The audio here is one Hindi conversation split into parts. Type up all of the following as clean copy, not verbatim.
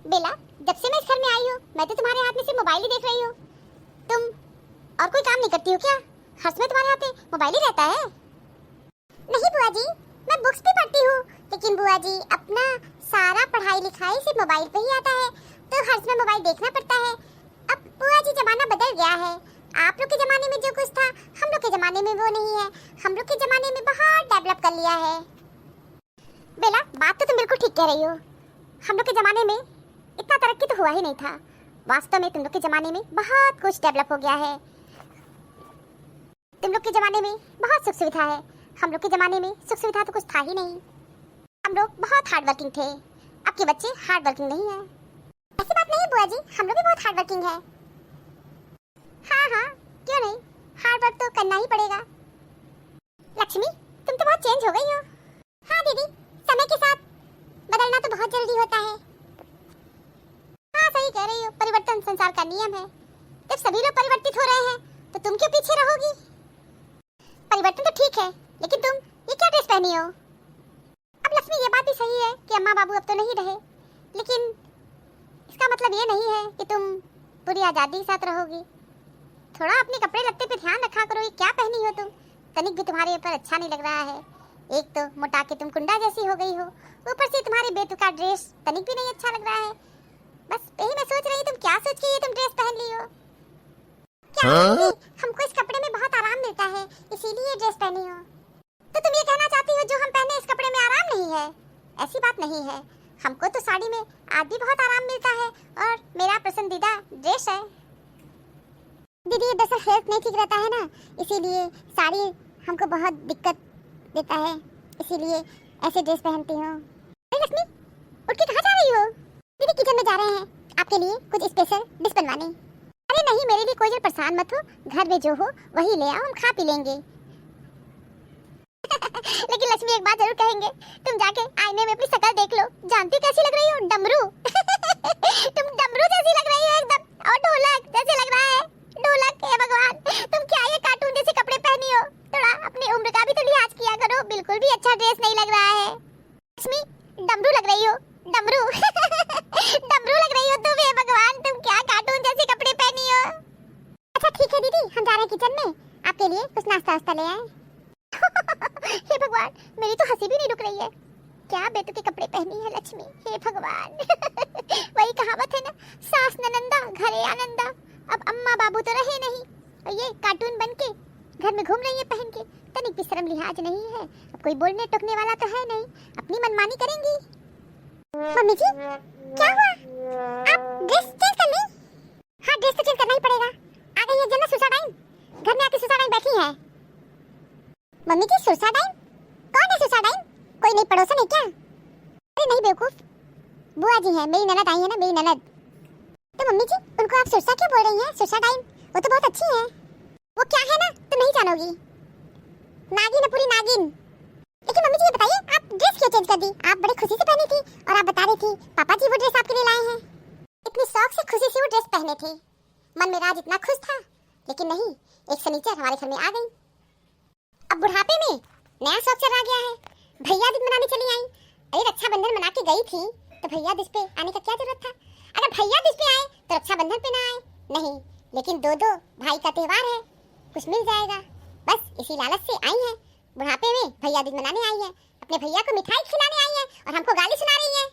बेला, जब से मैं इस घर में आई हूँ मैं तो तुम्हारे हाथ में सिर्फ मोबाइल ही देख रही हूँ। तुम और कोई काम नहीं करती हो क्या? हर समय तुम्हारे हाथ में मोबाइल ही रहता है। नहीं बुआ जी, मैं बुक्स भी पढ़ती हूँ, लेकिन बुआ जी अपना सारा पढ़ाई लिखाई सिर्फ मोबाइल पे ही आता है, तो हर समय मोबाइल देखना पड़ता है। अब बुआ जी जमाना बदल गया है। आप लोग के जमाने में जो कुछ था हम लोग के जमाने में वो नहीं है। हम लोग के जमाने में बहुत डेवलप कर लिया है। बेला, बात तो तुम बिल्कुल ठीक कह रही हो। हम लोग के जमाने में इतना तरक्की तो हुआ ही नहीं था। वास्तव में तुम लोग के जमाने में बहुत कुछ डेवलप हो गया है। तुम लोग के जमाने में बहुत सुख सुविधा है। हम लोग के जमाने में सुख सुविधा तो कुछ था ही नहीं। हम लोग बहुत हार्ड वर्किंग थे। अब के बच्चे हार्ड वर्किंग नहीं है। ऐसी बात नहीं बुआ जी, हम लोग भी बहुत हार्ड वर्किंग है। हाँ हाँ, क्यों नहीं, हार्ड वर्क तो करना ही पड़ेगा। लक्ष्मी, तुम तो बहुत चेंज हो गई हो। हाँ दीदी, समय के साथ बदलना तो बहुत जल्दी होता है। हाँ सही कह रही हो, परिवर्तन संसार का नियम है। जब सभी लोग परिवर्तित हो रहे हैं तो तुम क्यों पीछे रहोगी? परिवर्तन तो ठीक है, लेकिन तुम ये क्या ड्रेस पहनी हो? अब लक्ष्मी, ये बात भी सही है कि अम्मा बाबू अब तो नहीं रहे, लेकिन इसका मतलब ये नहीं है कि तुम पूरी आजादी के साथ रहोगी। थोड़ा अपने कपड़े लत्ते पे ध्यान रखा करो। ये क्या पहनी हो तुम? तनिक भी तुम्हारे ऊपर अच्छा नहीं लग रहा है। एक तो मोटा के तुम कुंडा जैसी हो गई हो, ऊपर से तुम्हारी बेतुका ड्रेस तनिक भी नहीं अच्छा लग रहा है। बस यही मैं सोच रही तुम क्या सोच के ये तुम ड्रेस पहन ली हो? क्या हमको इस कपड़े में बहुत आराम मिलता है, इसीलिए ड्रेस पहनी हो। तो तुम ये कहना चाहती हो जो हम पहने इस कपड़े में आराम नहीं है? ऐसी बात नहीं है। हमको तो साड़ी में आज भी बहुत आराम मिलता है और मेरा पसंदीदा ड्रेस है। दीदी, दरअसल हेल्थ नहीं ठीक रहता है ना, इसीलिए साड़ी हमको बहुत दिक्कत देता है, इसीलिए ऐसे ड्रेस पहनती हूँ। अरे लक्ष्मी, उठ के कहाँ जा रही हो? दीदी किचन में जा रहे हैं आपके लिए कुछ स्पेशल डिश बनवाने। अरे नहीं, मेरे लिए कोई परेशान मत हो, घर में जो हो वही ले आओ, हम खा पी लेंगे। लेकिन लक्ष्मी एक बात जरूर कहेंगे, तुम जाके आईने में अपनी शक्ल देख लो, जानती कैसी लग रही हो? डमरू। तुम डमरू जैसी लग रही हो एकदम, और ढोलक जैसे लग रहा है। ढोलक, हे भगवान, तुम क्या ये कार्टून जैसे कपड़े पहनी हो? थोड़ा अपनी उम्र का भी तो लिहाज किया करो। बिल्कुल भी अच्छा ड्रेस नहीं लग रहा है। लक्ष्मी, डमरू लग रही हो, डमरू। डमरू लग रही हो तुम, हे भगवान, तुम क्या कार्टून जैसे कपड़े पहनी हो? अच्छा ठीक है दीदी, हम जा रहे हैं किचन में, आपके लिए कुछ नाश्ता वास्ता ले आए। हे भगवान, मेरी तो हंसी भी नहीं रुक रही है। क्या बेटू के कपड़े पहनी है लक्ष्मी, हे भगवान। वही कहावत है ना, सास ननंदा घरे आनंदा। अब अम्मा बाबू तो रहे नहीं और ये कार्टून बन के घर में घूम रही है पहन के। तनिक भी शर्म लिहाज नहीं है। अब कोई बोलने टोकने वाला तो है नहीं, अपनी मनमानी करेंगी। मम्मी जी, क्या हुआ? आप ड्रेस चेंज कर ली? हाँ, ड्रेस तो चेंज करना ही पड़ेगा। आ गई है जन्नत सुसा टाइम, घर में आके सुसा टाइम बैठी है। मम्मी जी, सुसा टाइम? कौन है सुसा टाइम? कोई नहीं पड़ोसन है क्या? अरे नहीं बेवकूफ, बुआ जी है, मेरी ननद आई है ना, मेरी ननद। तो मम्मी जी, उनको आप सुरसा क्यों बोल रही हैं? सुरसा टाइम वो तो बहुत अच्छी है। वो क्या है ना, तुम नहीं जानोगी। नागिन है, पूरी नागिन। लेकिन मम्मी जी ये बताइए, आप ड्रेस क्यों चेंज कर दी? आप बड़ी खुशी से पहनी थी और आप बता रही थी पापा जी वो ड्रेस आपके लिए लाए हैं। इतनी शौक से खुशी से वो ड्रेस पहने थे, मन में राज इतना खुश था, लेकिन नहीं, एक शनिचर हमारे घर में आ गई। अब बुढ़ापे में नया शौक चढ़ा गया है, भैया दूज मनाने चली आई। अरे रक्षाबंधन मना के गई थी तो भैया दूज पे आने का क्या जरूरत था? अगर भैया दूज पे आए तो रक्षाबंधन पे ना आए? नहीं, लेकिन दो दो भाई का त्योहार है, कुछ मिल जाएगा, बस इसी लालच से आई है। बुढ़ापे में भैया दूज मनाने आई है, अपने भैया को मिठाई खिलाने आई है और हमको गाली सुना रही है।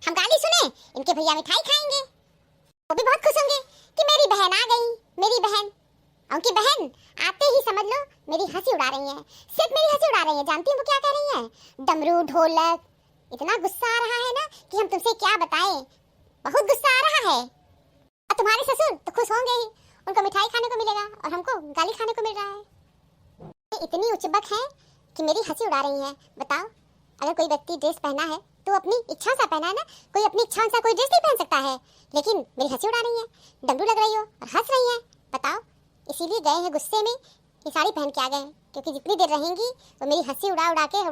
हम गाली सुने, इनके भैया मिठाई खाएंगे, वो भी बहुत खुश होंगे कि मेरी बहन आ गई। मेरी बहन, उनकी बहन आते ही समझ लो मेरी हंसी उड़ा रही है, सिर्फ मेरी हंसी उड़ा रही है। जानती हो वो क्या कह रही है? डमरू, ढोलक। इतना गुस्सा आ रहा है ना कि हम तुमसे क्या बताएं, बहुत गुस्सा आ रहा है। और तुम्हारे ससुर तो खुश होंगे ही, उनको मिठाई खाने को मिलेगा और हमको गाली खाने को मिल रहा है। इतनी उचबक है कि मेरी हंसी उड़ा रही है। बताओ, अगर कोई व्यक्ति ड्रेस पहना है तो अपनी इच्छा से पहना है ना, कोई अपनी इच्छा से कोई ड्रेस नहीं पहन सकता है, लेकिन मेरी हंसी उड़ा रही है, डमरू लग रही हो और हंस रही है। बताओ, इसीलिए गए हैं गुस्से में, ये साड़ी पहन के आ गए हैं, क्योंकि जितनी देर रहेंगी वो मेरी हंसी उड़ा उड़ा के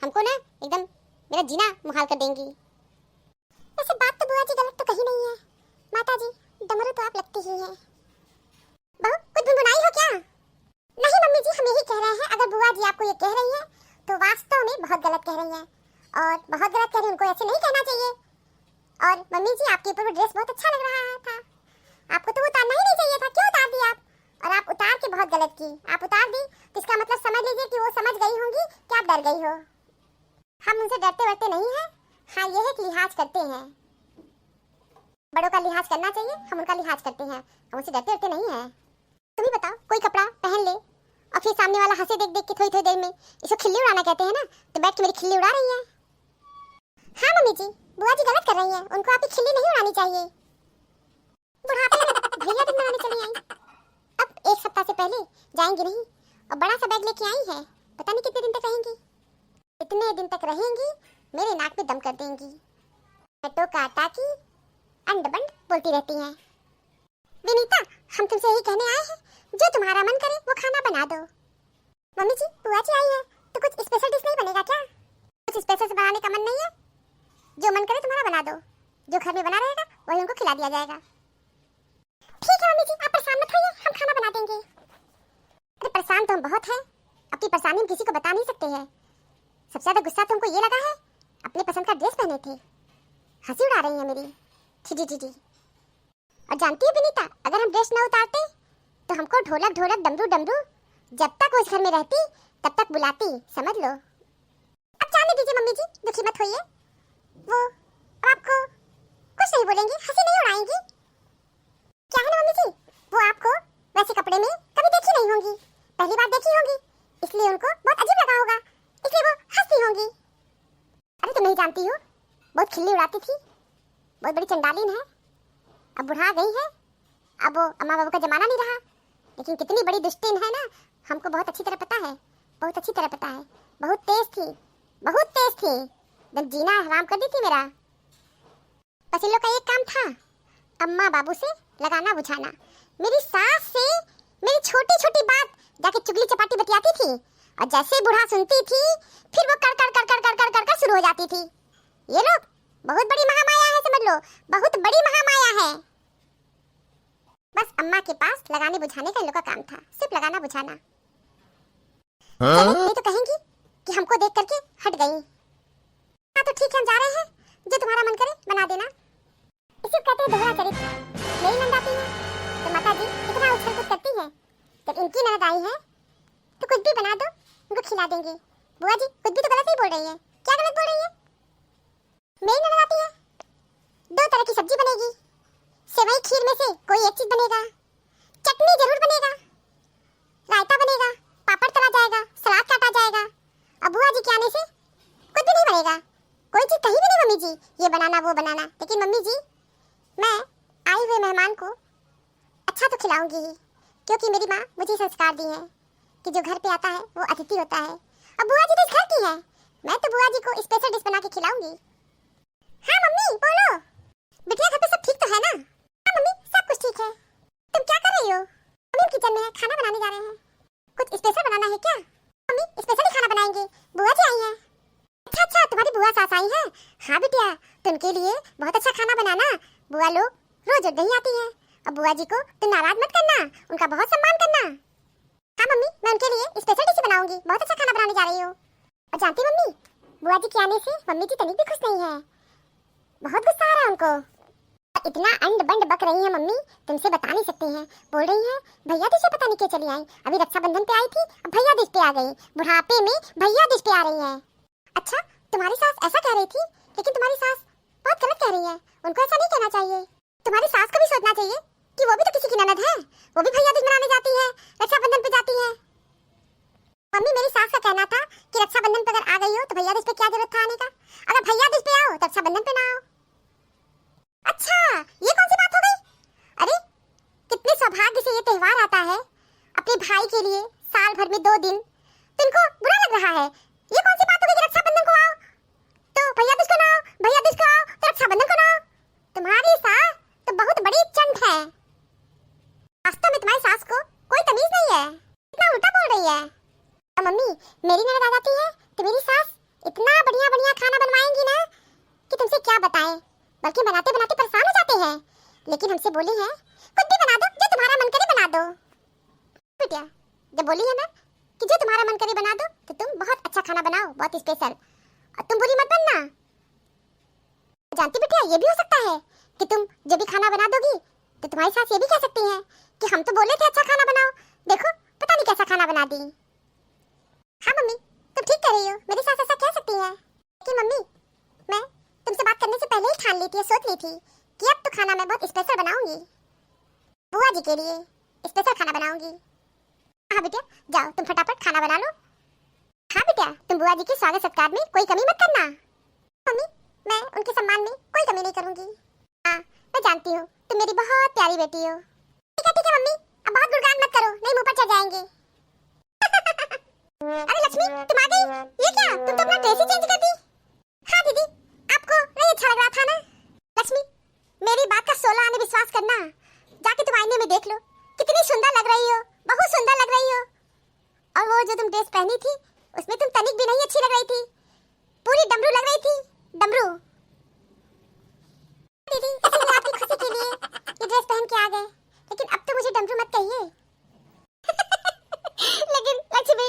हमको ना एकदम मेरा जीना मुहाल कर देंगी। ऐसे बात तो बुआ जी गलत तो कहीं नहीं है। माता जी, डमरू तो आप लगती ही हैं। बहू, कुछ गुनगुनाई हो क्या? नहीं मम्मी जी, हम यही कह रहे हैं, अगर बुआ जी आपको ये कह रही हैं तो वास्तव में बहुत गलत कह रही हैं, और बहुत गलत कह रही हैं, उनको ऐसे नहीं कहना चाहिए। और मम्मी जी आपके ऊपर वो ड्रेस बहुत अच्छा लग रहा था, आपको तो उतारना ही नहीं चाहिए था, क्यों उतार दी आप? और आप उतार के बहुत गलत की, आप उतार दी तो इसका मतलब समझ लीजिए कि वो समझ गई होंगी कि आप डर गई हो। हम उनसे डरते वरते नहीं हैं, हाँ ये है कि लिहाज करते हैं, बड़ों का लिहाज करना चाहिए, हम उनका लिहाज करते हैं, हम उनसे डरते वरते नहीं हैं। तुम ही बताओ, कोई कपड़ा पहन ले और फिर सामने वाला हंसे देख देख के थोड़ी थोड़ी देर में, इसको खिल्ली उड़ाना कहते हैं ना, तो बैठ के मेरी खिल्ली उड़ा रही है। हाँ मम्मी जी, बुआ जी गलत कर रही हैं, उनको आपकी खिल्ली नहीं उड़ानी चाहिए। बुढ़ापे में भैया दिन मनाने चली आई, अब एक सप्ताह से पहले जाएंगी नहीं और बड़ा सा बैग लेके आई है, पता नहीं कितने दिन तक रहेंगी। इतने दिन तक रहेंगी मेरे नाक पे दम कर देंगी, टो काटा की अंड बंड बोलती रहती हैं। विनीता, हम तुमसे यही कहने आए हैं, जो तुम्हारा मन करे वो खाना बना दो। मम्मी जी बुआ जी आई है तो कुछ स्पेशल डिश नहीं बनेगा क्या? कुछ स्पेशल से बनाने का मन नहीं है? जो मन करे तुम्हारा बना दो, जो घर में बना रहेगा वही उनको खिला दिया जाएगा। ठीक है मम्मी जी, आप परेशान मत होइए, हम खाना बना देंगे। अरे परेशान तो हम बहुत हैं, अपनी परेशानी हम किसी को बता नहीं सकते हैं। सबसे ज्यादा गुस्सा तो हमको ये लगा है, अपने पसंद का ड्रेस पहने थे, हंसी उड़ा रही है मेरी, जी जी जी। और जानती है विनीता, अगर हम ड्रेस न उतारते तो हमको ढोलक ढोलक डमरू डमरू जब तक उस घर में रहती तब तक बुलाती, समझ लो। अब जाने दीजिए मम्मी जी, दुखी मत होइए, वो आपको कुछ नहीं बोलेंगी, हंसी नहीं उड़ाएंगी। क्या है ना मम्मी जी, वो आपको वैसे कपड़े में कभी देखी नहीं होंगी, पहली बार देखी होंगी, इसलिए उनको बहुत अजीब लगा होगा, इसलिए वो हंसती होंगी। अरे तुम नहीं जानती हो, बहुत खिल्ली उड़ाती थी, बहुत बड़ी चंडालीन है, अब बुढ़ा गई है, अब वो अम्मा बाबू का जमाना नहीं रहा, लेकिन कितनी बड़ी दुष्टिन है ना, हमको बहुत अच्छी तरह पता है, बहुत अच्छी तरह पता है। बहुत तेज थी, बहुत तेज थी, जब जीना हराम कर दी थी मेरा। बस इन लोग का एक काम था, अम्मा बाबू से लगाना बुझाना, मेरी सास से मेरी छोटी छोटी बात जाके चुगली चपाटी बतियाती थी, और जैसे बूढ़ा सुनती थी फिर वो कर कर कर कर कर कर कर कर शुरू हो जाती थी। ये लोग बहुत बड़ी महामाया है, समझ लो, बहुत बड़ी महामाया है। बस अम्मा के पास लगाने बुझाने का इन लोग का काम था, सिर्फ लगाना बुझाना। नहीं तो कहेंगी कि हमको देख करके हट गई। हाँ तो ठीक है, हम जा रहे हैं, जो तुम्हारा मन करे बना देना। इसे कहते हैं दोहरा चरित्र। मेरी नंद आती है तो माता जी कितना उछल कूद करती है, जब इनकी ननद आई है तो कुछ भी बना दो उनको खिला देंगे। बुआ जी कुछ भी तो गलत ही बोल रही है, क्या गलत बोल रही है? मेरी ननद आती है, 2 तरह की सब्जी बनेगी, सेवई खीर में से कोई एक चीज बनेगा, चटनी जरूर बनेगा, रायता बनेगा, पापड़ तला जाएगा, सलाद काटा जाएगा। अब बुआ जी के आने से कुछ भी नहीं बनेगा, कोई चीज कहीं भी नहीं मम्मी जी, ये बनाना वो बनाना। लेकिन मम्मी जी मैं आए हुए मेहमान को अच्छा तो खिलाऊंगी ही, क्योंकि मेरी माँ मुझे संस्कार दी है कि जो घर पे आता है वो अतिथि होता है। अब बुआ जी तो इस घर की है, मैं तो बुआ जी को स्पेशल डिश बना के खिलाऊंगी। हाँ मम्मी बोलो, बिटिया घर पे सब ठीक तो है ना? हाँ मम्मी सब कुछ ठीक है। तुम क्या कर रही हो? मम्मी किचन में है, खाना बनाने जा रहे हैं। कुछ स्पेशल बनाना है क्या? मम्मी स्पेशल ही खाना बनाएंगे, बुआ जी आई हैं। अच्छा अच्छा, तुम्हारी बुआ सास आई है? हाँ बिटिया, तो उनके लिए बहुत अच्छा खाना बनाना, बुआ लोग रोज नहीं आती है, अब बुआ जी को तुम नाराज मत करना, उनका बहुत सम्मान करना। हाँ मम्मी मैं उनके लिए स्पेशल डिश बनाऊंगी, बहुत अच्छा खाना बनाने जा रही हूँ। और जानती मम्मी, बुआ जी के आने से मम्मी जी तनिक भी खुश नहीं है, बहुत गुस्सा आ रहा है उनको। इतना अंड बंड बक रही है मम्मी, तुमसे बता नहीं सकती हैं। बोल रही है भैया दिश पे पता नहीं क्यों चली आई, अभी रक्षाबंधन पे आई थी, अब भैया दिश पे आ गई, बुढ़ापे में भैया दिश पे आ रही है। अच्छा तुम्हारी सास ऐसा कह रही थी, लेकिन तुम्हारी सास बहुत गलत कह रही है, उनको ऐसा नहीं कहना चाहिए। तुम्हारी सास को भी सोचना चाहिए कि वो भी तो किसी की ननद है, वो भी भैया दिश मनाने जाती है, रक्षाबंधन पे जाती है। मम्मी मेरी सास का कहना था कि रक्षाबंधन पे अगर आ गई हो तो भैया दिश पे क्या जरूरत था आने का, अगर भैया दिश पे आओ तो रक्षाबंधन पे ना आओ। अच्छा ये कौन सी बात हो गई? अरे कितने सौभाग्य से ये त्योहार आता है अपने भाई के लिए, साल भर में 2 दिन, तो इनको बुरा लग रहा है। ये कौन सी बात हो गई कि रक्षाबंधन को आओ तो भैया दिश को ना आओ, भैया दिश को आओ तो रक्षाबंधन को ना आओ? तुम्हारी सास तो बहुत बड़ी चंट है, वास्तव में तुम्हारी सास को कोई तमीज नहीं है, इतना उल्टा बोल रही है। और मम्मी मेरी ननद आ जाती है तो मेरी सास इतना बढ़िया बढ़िया खाना बनवाएंगी ना कि तुमसे क्या बताएं, बल्कि बनाते बनाते परेशान हो जाते हैं। लेकिन हमसे बोली है कुछ भी बना दो, जो तुम्हारा मन करे बना दो। बेटिया जब बोली है ना कि जो तुम्हारा मन करे बना दो, तो तुम बहुत अच्छा खाना बनाओ, बहुत स्पेशल, और तुम बुरी मत बनना। जानती बिटिया, ये भी हो सकता है कि तुम जब भी खाना बना दोगी तो तुम्हारी सास ये भी कह सकती हैं कि हम तो बोले थे अच्छा खाना बनाओ, देखो पता नहीं कैसा खाना बना दी। हाँ मम्मी, तुम ठीक कह रही हो, मेरी सास ऐसा कह सकती है कि मम्मी मैं तुमसे बात करने से पहले ही ठान ली थी, सोच ली थी कि अब तो खाना मैं बहुत स्पेशल बनाऊंगी, बुआ जी के लिए स्पेशल खाना बनाऊंगी। हाँ बेटा, जाओ तुम फटाफट खाना बना लो। हाँ बेटा, तुम बुआ जी के स्वागत सत्कार में कोई कमी मत करना। मम्मी, मैं उनके सम्मान में कोई कमी नहीं करूंगी। हाँ, मैं जानती हूँ तुम मेरी बहुत प्यारी बेटी हो। ठीक है मम्मी, अब बहुत गुणगान मत करो, नहीं मुंह पर चढ़ जाएंगे। अरे लक्ष्मी, तुम आ गई? ये क्या, तुम तो अपना ड्रेस ही चेंज कर दी। हाँ दीदी, आपको नहीं अच्छा लग रहा था ना? लक्ष्मी, मेरी बात का 16 आने विश्वास करना, जाके तुम आईने में देख लो, कितनी सुंदर लग रही हो, बहुत सुंदर लग रही हो। और वो जो तुम ड्रेस पहनी थी उसमें तुम तनिक भी नहीं अच्छी लग रही थी, पूरी डमरू लग रही थी, डमरू। दीदी, इसलिए आपकी खुशी के लिए ये ड्रेस पहन के आ गए, लेकिन अब तो मुझे डमरू मत कहिए। लेकिन लक्ष्मी,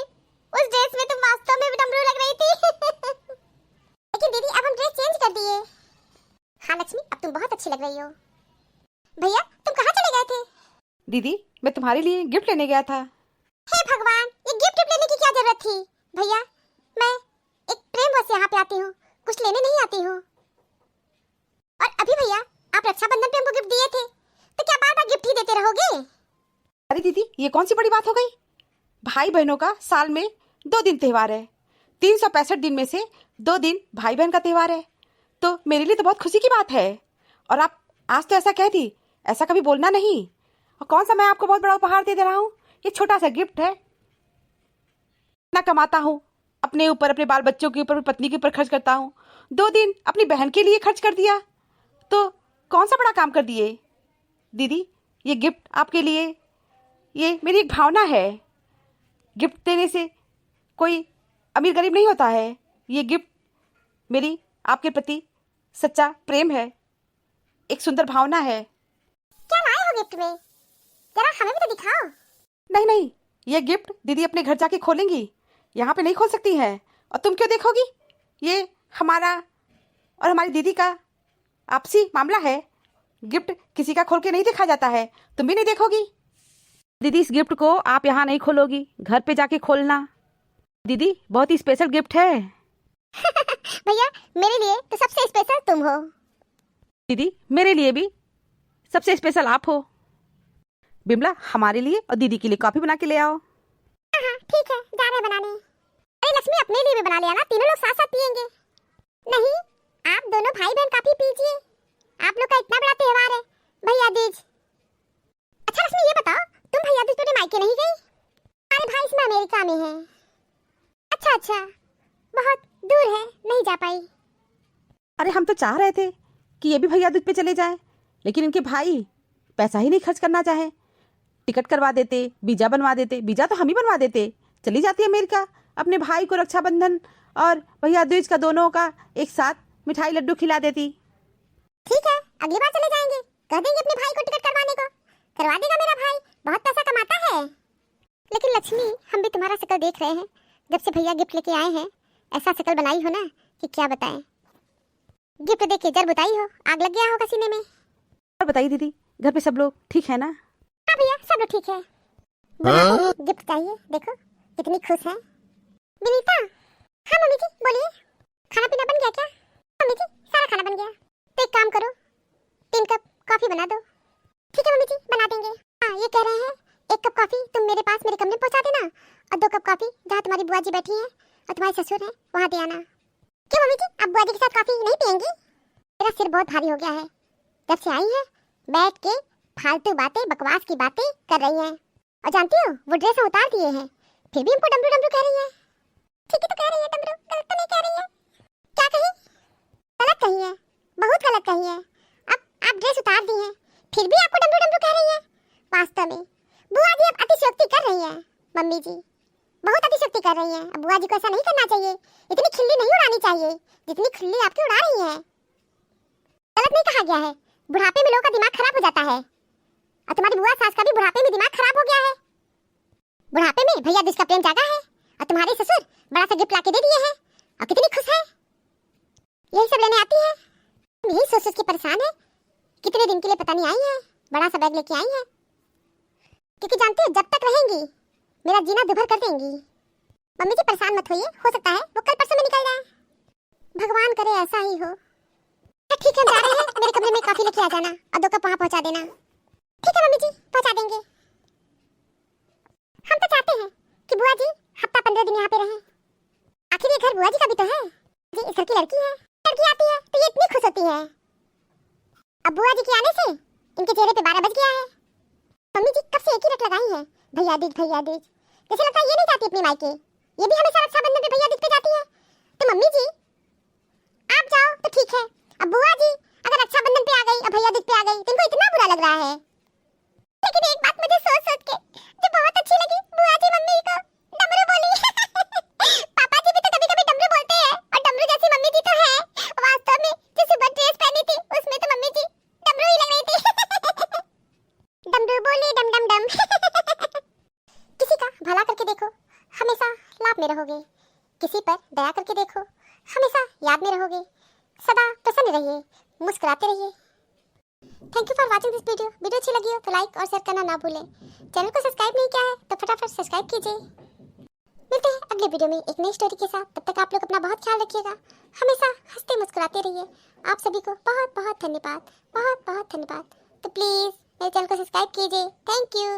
उस ड्रेस में तुम वास्तव में भी डमरू लग रही थी। लेकिन दीदी, अब हम ड्रेस चेंज कर दिए। हाँ लक्ष्मी, अब तुम बहुत अच्छी लग रही हो। भैया, तुम कहाँ चले गए थे? दीदी, मैं तुम्हारे लिए गिफ्ट लेने गया था। हे भगवान, ये गिफ्ट लेने की क्या जरूरत थी? भैया, मैं एक प्रेम बस यहाँ पे आती हूँ, कुछ लेने नहीं आती हूँ। और अभी भैया, आप रक्षाबंधन पे हमको गिफ्ट दिए थे, तो क्या बार बार गिफ्ट ही देते रहोगे? अरे दीदी, ये कौन सी बड़ी बात हो गई? भाई बहनों का साल में 2 दिन त्योहार है, 365 दिन में से 2 दिन भाई बहन का त्योहार है, तो मेरे लिए तो बहुत खुशी की बात है। और आप आज तो ऐसा कह दी, ऐसा कभी बोलना नहीं। और कौन सा मैं आपको बहुत बड़ा उपहार दे रहा हूँ, ये छोटा सा गिफ्ट है। ना कमाता हूँ, अपने ऊपर, अपने बाल बच्चों के ऊपर, पत्नी के ऊपर खर्च करता हूँ, 2 दिन अपनी बहन के लिए खर्च कर दिया, तो कौन सा बड़ा काम कर दिए। दीदी, ये गिफ्ट आपके लिए, ये मेरी एक भावना है। गिफ्ट देने से कोई अमीर गरीब नहीं होता है, ये गिफ्ट मेरी आपके प्रति सच्चा प्रेम है, एक सुंदर भावना है। क्या लाए हो गिफ्ट में? जरा हमें भी तो दिखाओ। नहीं नहीं, ये गिफ्ट दीदी अपने घर जाके खोलेंगी, यहाँ पे नहीं खोल सकती हैं। और तुम क्यों देखोगी? ये हमारा और हमारी दीदी का आपसी मामला है, गिफ्ट किसी का खोल के नहीं देखा जाता है, तुम भी नहीं देखोगी। दीदी, इस गिफ्ट को आप यहाँ नहीं खोलोगी, घर पे जाके खोलना। दीदी, बहुत ही स्पेशल गिफ्ट है। भैया, मेरे लिए तो सबसे स्पेशल तुम हो। दीदी, मेरे लिए भी सबसे स्पेशल आप हो। बिमला, हमारे लिए और दीदी के लिए कॉफी बना के ले आओ। हाँ ठीक है, जा रहे बनाने। अरे लक्ष्मी, अपने लिए भी बना लिया ना, तीनों लोग साथ साथ पियेंगे। नहीं, आप दोनों भाई बहन काफी पीजिए, आप लोग का इतना बड़ा त्योहार है, भैया दूज। अच्छा लक्ष्मी, ये बताओ, तुम भैया दूज पे मायके नहीं गई? अरे भाई इसमें अमेरिका में है। अच्छा, बहुत दूर है, नहीं जा पाई। अरे हम तो चाह रहे थे कि ये भी भैया दूज पे चले जाए, लेकिन इनके भाई पैसा ही नहीं खर्च करना चाहे। टिकट करवा देते, वीजा बनवा देते, वीजा तो हम ही बनवा देते, चली जाती अमेरिका, अपने भाई को रक्षाबंधन और भैया दूज का दोनों का एक साथ मिठाई लड्डू खिला देती। ठीक है, अगली बार चले जाएंगे, कह देंगे अपने भाई को टिकट करवाने को, करवा देगा मेरा भाई, बहुत पैसा कमाता है। लेकिन लक्ष्मी, हम भी तुम्हारा शक्ल देख रहे हैं, जब से भैया गिफ्ट लेके आए हैं, ऐसा शक्ल बनाई हो ना कि क्या बताएं। गिफ्ट देख के जर बताई हो, आग लग गया होगा सीने में। और बताइए दीदी, घर पे सब लोग ठीक है ना? हाँ भैया, सब लोग ठीक है। गिफ्ट चाहिए, देखो कितनी खुश है। विनीता। हाँ मम्मी जी, बोलिए। खाना पीना बन गया क्या? मम्मी जी, सारा खाना बन गया। तो एक काम करो, 3 कप कॉफी बना दो। ठीक है मम्मी जी, बना देंगे। हाँ, ये कह रहे हैं 1 कप कॉफी तुम मेरे पास मेरे कमरे में पहुंचा देना, और 2 कप कॉफी जहाँ तुम्हारी बुआ जी बैठी हैं और तुम्हारे ससुर हैं वहाँ दे आना। क्यों मम्मी जी, आप बुआ जी के साथ कॉफी नहीं पियेंगी? मेरा सिर बहुत भारी हो गया है, जब से आई है बैठ के फालतू बातें, बकवास की बातें कर रही हैं। और जानती हो, वो ड्रेस उतार दिए हैं, फिर भी हमको डमरू डमरू कह रही है। ठीक है तो कह रही है डमरू, गलत तो नहीं कह रही है। क्या कही? गलत कही है, बहुत गलत कही है। अब आप ड्रेस उतार दी हैं, फिर भी आपको डमरू डमरू कह रही है। वास्तव में बुआ जी अब अतिशयोक्ति कर रही हैं। मम्मी जी बहुत अतिशयोक्ति कर रही हैं। अब बुआ जी को ऐसा नहीं करना चाहिए, इतनी खिल्ली नहीं उड़ानी चाहिए जितनी खिल्ली आपकी उड़ा रही हैं। गलत नहीं कहा गया है, बुढ़ापे में लोगों का दिमाग खराब हो जाता है, और तुम्हारी बुआ सास का भी बुढ़ापे में दिमाग खराब हो गया है। बुढ़ापे में भैया दूज का प्रेम जागा है, और तुम्हारे ससुर बड़ा सा गिफ्ट लाके दे दिए हैं, और कितनी खुश है। यही सब लेने आती है। यही सोच सोच के परेशान है, कितने दिन के लिए पता नहीं आई है, बड़ा सा बैग लेके आई है, क्योंकि जानती है जब तक रहेंगी मेरा जीना दुभर कर देंगी। मम्मी जी परेशान मत होइए, हो सकता है वो कल परसों में निकल जाए, भगवान करे ऐसा ही हो। ठीक है हम जा रहे हैं, मेरे कमरे में कॉफी लेके आ जाना और 2 कप वहाँ पहुँचा देना। ठीक है मम्मी जी पहुँचा देंगे। हम तो चाहते हैं कि बुआ जी हफ्ता 15 दिन यहाँ पे रहें, आखिर ये घर बुआ जी का भी तो है। जी इस घर की लड़की है, लड़की आती है तो ये इतनी खुश होती है। अब बुआ जी के आने से इनके चेहरे पे 12 बज गया है। मम्मी जी कब से एक ही रट लगाई है, भैया दूज भैया दूज, जैसे लगता है ये नहीं जाती अपनी मायके, ये भी हमेशा रक्षाबंधन पे भैया दूज पे जाती है। तो मम्मी जी आप जाओ तो ठीक है, अब बुआ जी अगर रक्षाबंधन पे आ गई और भैया दूज पे आ गई तो इनको इतना बुरा लग रहा है। लेकिन एक बात मुझे सोच सोच के जो बहुत अच्छी लगी, बुआ जी मम्मी को डमरू बोली। पापा जी भी तो कभी कभी डमरू बोलते हैं और डमरू जैसी मम्मी जी तो है। वास्तव में जो सुबह ड्रेस पहनी थी उसमें तो मम्मी जी डमरू ही लग रही थी। डमरू बोली डम डम डम। किसी का भला करके देखो हमेशा लाभ में रहोगे, किसी पर दया करके देखो हमेशा याद में रहोगे। सदा प्रसन्न रहिए, मुस्कुराते रहिए। Thank you for watching this video. Video अच्छी लगी हो तो लाइक और शेयर करना ना भूलें। चैनल को सब्सक्राइब नहीं किया है तो फटाफट सब्सक्राइब कीजिए। मिलते हैं अगले वीडियो में एक नई स्टोरी के साथ। तब तक आप लोग अपना बहुत ख्याल रखिएगा, हमेशा हंसते मुस्कुराते रहिए। आप सभी को बहुत बहुत धन्यवाद, बहुत बहुत धन्यवाद। तो प्लीज़ मेरे चैनल को सब्सक्राइब कीजिए। Thank you.